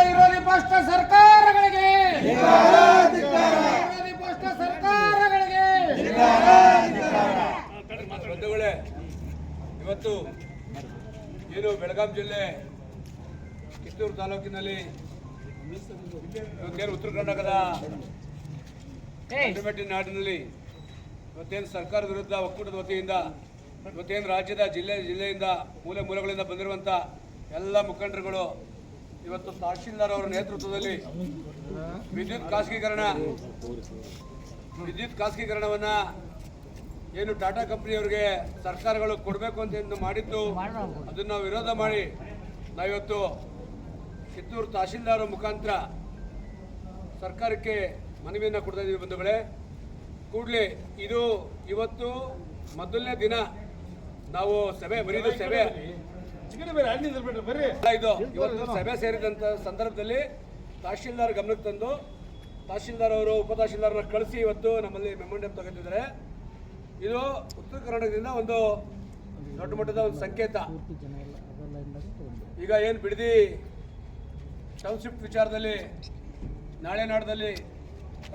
ವಿರೋಧಿ ಪಕ್ಷ ಸರ್ಕಾರಗಳಿಗೆ ವಿರೋಧಿ ಪಕ್ಷ ಸರ್ಕಾರಗಳಿಗೆ ಬಂಧುಗಳೇ, ಇವತ್ತು ಏನು ಬೆಳಗಾಂ ಜಿಲ್ಲೆ ಕಿತ್ತೂರು ತಾಲೂಕಿನಲ್ಲಿ ಇವತ್ತೇನು ಉತ್ತರ ಕರ್ನಾಟಕದ ಗಂಡುಮೆಟ್ಟಿನ ನಾಡಿನಲ್ಲಿ ಇವತ್ತೇನು ಸರ್ಕಾರದ ವಿರುದ್ಧ ಒಕ್ಕೂಟದ ವತಿಯಿಂದ ಇವತ್ತೇನು ರಾಜ್ಯದ ಜಿಲ್ಲೆಯಿಂದ ಮೂಲೆಗಳಿಂದ ಬಂದಿರುವಂಥ ಎಲ್ಲ ಮುಖಂಡರುಗಳು ಇವತ್ತು ತಹಶೀಲ್ದಾರ್ ಅವರ ನೇತೃತ್ವದಲ್ಲಿ ವಿದ್ಯುತ್ ಖಾಸಗೀಕರಣವನ್ನು ಏನು ಟಾಟಾ ಕಂಪನಿಯವರಿಗೆ ಸರ್ಕಾರಗಳು ಕೊಡಬೇಕು ಅಂತ ಮಾಡಿದ್ದು ಅದನ್ನು ನಾವು ವಿರೋಧ ಮಾಡಿ ನಾವಿವತ್ತು ಕಿತ್ತೂರು ತಹಶೀಲ್ದಾರ್ ಮುಖಾಂತರ ಸರ್ಕಾರಕ್ಕೆ ಮನವಿಯನ್ನು ಕೊಡ್ತಾ ಇದ್ದೀವಿ. ಬಂಧುಗಳೇ, ಕೂಡಲೇ ಇವತ್ತು ಮೊದಲನೇ ದಿನ ನಾವು ಸಭೆ ಇದು ಸಭೆ ಸೇರಿದಂಥ ಸಂದರ್ಭದಲ್ಲಿ ತಹಶೀಲ್ದಾರ್ ಗಮನಕ್ಕೆ ತಂದು ತಹಶೀಲ್ದಾರ್ ಅವರು ಉಪತಹಶೀಲ್ದಾರ್ನ ಕಳಿಸಿ ಇವತ್ತು ನಮ್ಮಲ್ಲಿ ಮೆಮೊಂಡಮ್ ತಗೋತಿದ್ದಾರೆ. ಇದು ಉತ್ತರ ಕರ್ನಾಟಕದಿಂದ ಒಂದು ದೊಡ್ಡ ಮಟ್ಟದ ಒಂದು ಸಂಕೇತ. ಈಗ ಏನು ಬಿಡದಿ ಟೌನ್ಶಿಪ್ ವಿಚಾರದಲ್ಲಿ ನಾಳೆ ನಾಡದಲ್ಲಿ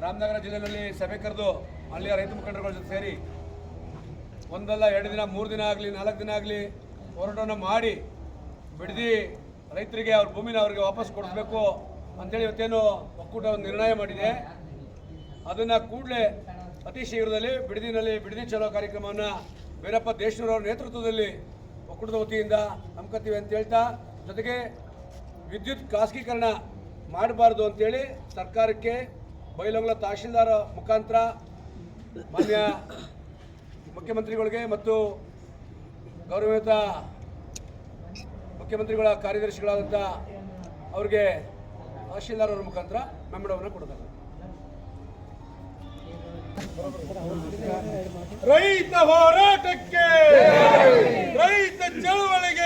ರಾಮನಗರ ಜಿಲ್ಲೆಯಲ್ಲಿ ಸಭೆ ಕರೆದು ಅಲ್ಲಿಯ ರೈತ ಮುಖಂಡರುಗಳ ಜೊತೆ ಸೇರಿ ಒಂದಲ್ಲ 2 ದಿನ 3 ದಿನ ಆಗಲಿ 4 ದಿನ ಆಗಲಿ ಹೋರಾಟವನ್ನು ಮಾಡಿ ಬಿಡದಿ ರೈತರಿಗೆ ಅವ್ರ ಭೂಮಿನ ಅವರಿಗೆ ವಾಪಸ್ ಕೊಡಿಸ್ಬೇಕು ಅಂತೇಳಿ ಇವತ್ತೇನು ಒಕ್ಕೂಟ ಒಂದು ನಿರ್ಣಯ ಮಾಡಿದೆ. ಅದನ್ನು ಕೂಡಲೇ ಅತಿ ಶೀಘ್ರದಲ್ಲಿ ಬಿಡದಿ ಚಲೋ ಕಾರ್ಯಕ್ರಮವನ್ನು ವೀರಪ್ಪ ದೇಶನೂರವ್ರ ನೇತೃತ್ವದಲ್ಲಿ ಒಕ್ಕೂಟದ ವತಿಯಿಂದ ಹಮ್ಮಿಕೊಳ್ತೀವಿ ಅಂತ ಹೇಳ್ತಾ, ಜೊತೆಗೆ ವಿದ್ಯುತ್ ಖಾಸಗೀಕರಣ ಮಾಡಬಾರ್ದು ಅಂತೇಳಿ ಸರ್ಕಾರಕ್ಕೆ ಬೈಲಹೊಂಗಲ ತಹಶೀಲ್ದಾರ್ ಮುಖಾಂತರ ಮಾನ್ಯ ಮುಖ್ಯಮಂತ್ರಿಗಳಿಗೆ ಮತ್ತು ಗೌರವಯುತ ಮುಖ್ಯಮಂತ್ರಿಗಳ ಕಾರ್ಯದರ್ಶಿಗಳಾದಂಥ ಅವ್ರಿಗೆ ತಹಶೀಲ್ದಾರ್ ಅವರ ಮುಖಾಂತರ ಮೆಮೊಂಡಮನ್ನು ಕೊಡ್ತಾರೆ. ರೈತ ಹೋರಾಟಕ್ಕೆ, ರೈತ ಚಳವಳಿಗೆ